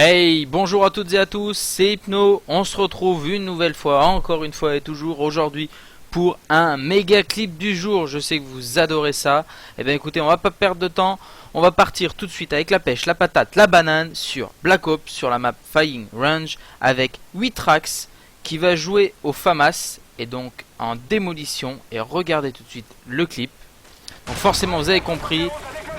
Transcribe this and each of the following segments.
Hey, bonjour à toutes et à tous, c'est Hypno, on se retrouve une nouvelle fois, encore une fois et toujours aujourd'hui pour un méga clip du jour. Je sais que vous adorez ça. Et bien écoutez, on va pas perdre de temps, on va partir tout de suite avec la pêche, la patate, la banane sur Black Ops, sur la map Firing Range avec 8 tracks qui va jouer au FAMAS et donc en démolition. Et regardez tout de suite le clip. Donc forcément vous avez compris,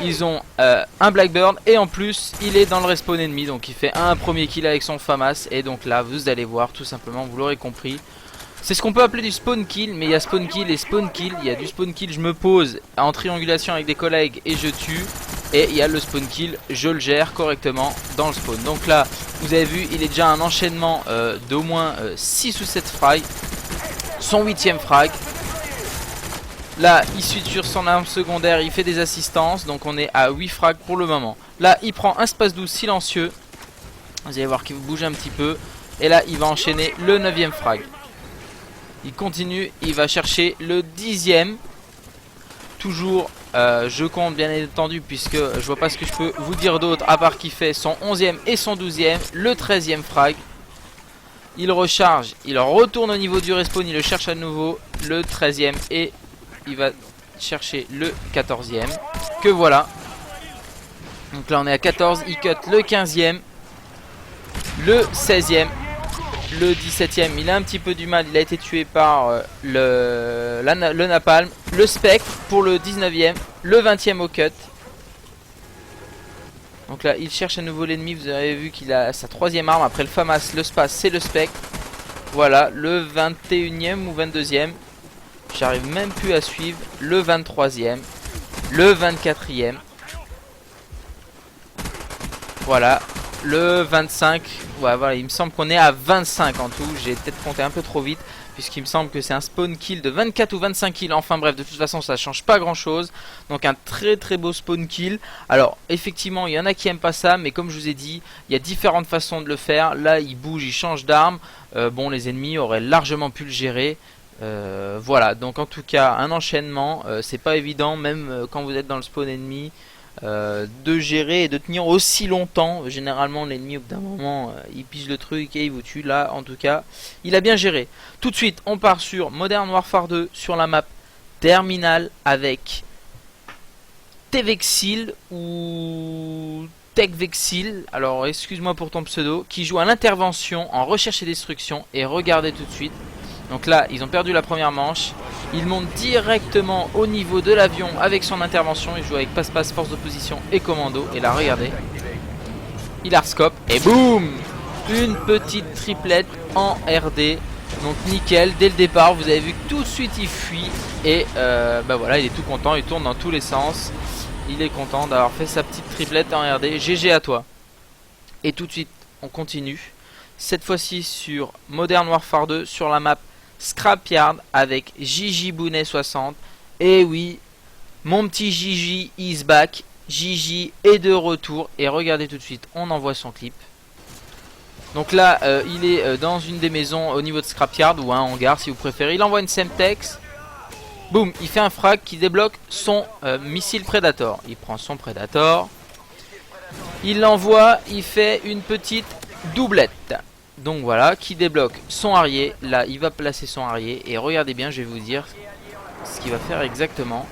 ils ont un Blackbird et en plus il est dans le respawn ennemi, donc il fait un premier kill avec son FAMAS. Et donc là vous allez voir tout simplement, vous l'aurez compris, c'est ce qu'on peut appeler du spawn kill. Mais il y a spawn kill et spawn kill. Il y a du spawn kill, je me pose en triangulation avec des collègues et je tue. Et il y a le spawn kill, je le gère correctement dans le spawn. Donc là vous avez vu, il est déjà un enchaînement d'au moins 6 ou 7 frags. Son 8ème frag. Là, il suit sur son arme secondaire, il fait des assistances. Donc on est à 8 frags pour le moment. Là, il prend un space 12 silencieux. Vous allez voir qu'il bouge un petit peu. Et là, il va enchaîner le 9ème frag. Il continue, il va chercher le 10ème. Toujours, je compte bien entendu, puisque je vois pas ce que je peux vous dire d'autre. À part qu'il fait son 11ème et son 12ème. Le 13ème frag. Il recharge, il retourne au niveau du respawn, il le cherche à nouveau. Le 13ème et... il va chercher le 14ème. Que voilà. Donc là on est à 14. Il cut le 15ème. Le 16ème. Le 17ème. Il a un petit peu du mal. Il a été tué par le napalm. Le spectre pour le 19ème. Le 20ème au cut. Donc là il cherche à nouveau l'ennemi. Vous avez vu qu'il a sa 3ème arme. Après le FAMAS, le space, c'est le spectre. Voilà. Le 21ème ou 22ème. J'arrive même plus à suivre. Le 23ème. Le 24ème. Voilà. Le 25. Ouais, voilà, il me semble qu'on est à 25 en tout. J'ai peut-être compté un peu trop vite, puisqu'il me semble que c'est un spawn kill de 24 ou 25 kills. Enfin bref, de toute façon ça change pas grand chose. Donc un très très beau spawn kill. Alors effectivement il y en a qui aiment pas ça, mais comme je vous ai dit, il y a différentes façons de le faire. Là il bouge, il change d'arme. Bon, les ennemis auraient largement pu le gérer. Voilà, donc en tout cas un enchaînement, c'est pas évident même quand vous êtes dans le spawn ennemi, de gérer et de tenir aussi longtemps. Généralement l'ennemi au bout d'un moment il pige le truc et il vous tue. Là en tout cas il a bien géré. Tout de suite on part sur Modern Warfare 2 sur la map Terminal avec Tvexil ou Techvexil, alors excuse-moi pour ton pseudo, qui joue à l'intervention en recherche et destruction. Et regardez tout de suite. Donc là, ils ont perdu la première manche. Il monte directement au niveau de l'avion avec son intervention. Il joue avec passe-passe, force d'opposition et commando. Et là, regardez. Il harscope et boum, une petite triplette en RD. Donc nickel, dès le départ, vous avez vu que tout de suite il fuit. Et bah voilà, il est tout content, il tourne dans tous les sens. Il est content d'avoir fait sa petite triplette en RD. GG à toi. Et tout de suite, on continue. Cette fois-ci sur Modern Warfare 2 sur la map Scrapyard avec Gigi Bounet 60. Et oui, mon petit Gigi is back. Gigi est de retour. Et regardez tout de suite, on envoie son clip. Donc là, il est dans une des maisons au niveau de Scrapyard, ou un hangar si vous préférez. Il envoie une Semtex. Boum, il fait un frag qui débloque son missile Predator. Il prend son Predator. Il l'envoie, il fait une petite doublette. Donc voilà, qui débloque son Harrier. Là, il va placer son Harrier. Et regardez bien, je vais vous dire ce qu'il va faire exactement.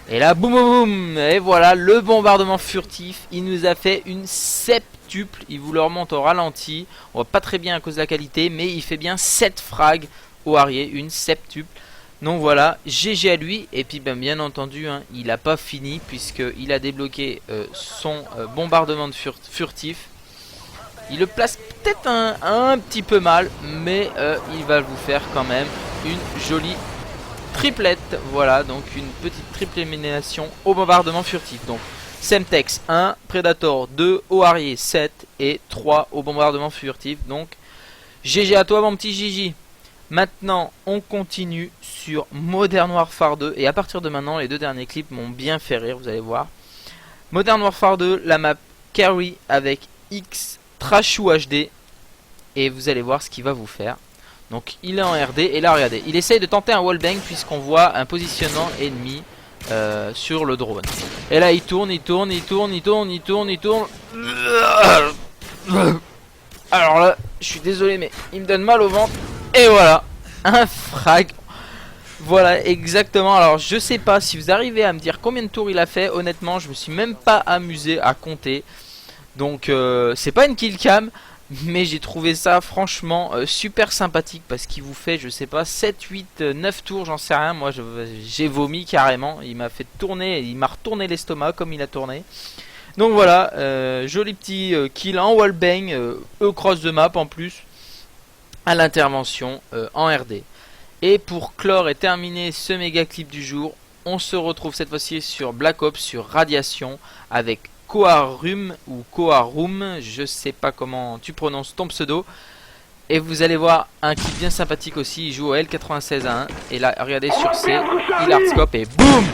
Et là, boum boum boum. Et voilà, le bombardement furtif. Il nous a fait une septuple. Il vous le remonte au ralenti. On voit pas très bien à cause de la qualité, mais il fait bien 7 frags au Harrier. Une septuple. Donc voilà, GG à lui. Et puis ben, bien entendu, hein, il n'a pas fini, puisqu'il a débloqué son bombardement de furtif. Il le place peut-être un petit peu mal, mais il va vous faire quand même une jolie triplette. Voilà, donc une petite triple élimination au bombardement furtif. Donc Semtex 1, Predator 2, au Harrier 7 et 3 au bombardement furtif. Donc GG à toi mon petit Gigi. Maintenant on continue sur Modern Warfare 2. Et à partir de maintenant les deux derniers clips m'ont bien fait rire, vous allez voir. Modern Warfare 2, la map Carry avec X Trashou HD. Et vous allez voir ce qu'il va vous faire. Donc il est en RD et là regardez, il essaye de tenter un wallbang puisqu'on voit un positionnement ennemi. sur le drone. Et là il tourne. Alors là, je suis désolé mais il me donne mal au ventre. Et voilà, un frag. Voilà exactement. Alors je sais pas si vous arrivez à me dire combien de tours il a fait. Honnêtement je me suis même pas amusé à compter. Donc c'est pas une kill cam, mais j'ai trouvé ça franchement super sympathique parce qu'il vous fait je sais pas 7, 8, 9 tours, j'en sais rien. Moi j'ai vomi carrément. Il m'a fait tourner, il m'a retourné l'estomac comme il a tourné. Donc voilà, joli petit kill en wallbang, cross de map en plus à l'intervention en RD. Et pour clore et terminer ce méga clip du jour, on se retrouve cette fois-ci sur Black Ops, sur Radiation, avec Koharum ou Koharum, je sais pas comment tu prononces ton pseudo. Et vous allez voir un clip bien sympathique aussi, il joue au L96A1. Et là, regardez sur C, il hardscope et boum,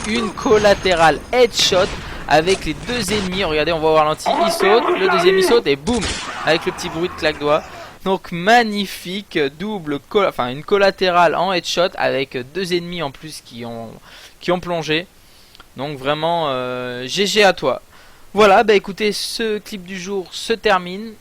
une collatérale headshot avec les deux ennemis. Regardez, on va voir l'anti, il saute, le deuxième il saute et boum, avec le petit bruit de claque-doigt. Donc magnifique, une collatérale en headshot avec deux ennemis en plus qui ont plongé. Donc vraiment GG à toi. Voilà, bah écoutez, ce clip du jour se termine.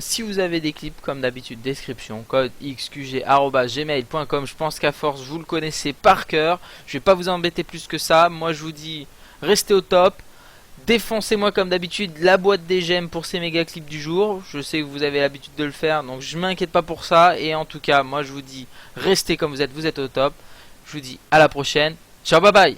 Si vous avez des clips, comme d'habitude, description, code xqg@gmail.com. Je pense qu'à force vous le connaissez par cœur. Je vais pas vous embêter plus que ça. Moi je vous dis, restez au top. Défoncez-moi comme d'habitude la boîte des j'aime pour ces méga clips du jour. Je sais que vous avez l'habitude de le faire, donc je m'inquiète pas pour ça. Et en tout cas, moi je vous dis, restez comme vous êtes au top. Je vous dis à la prochaine. Ciao, bye bye.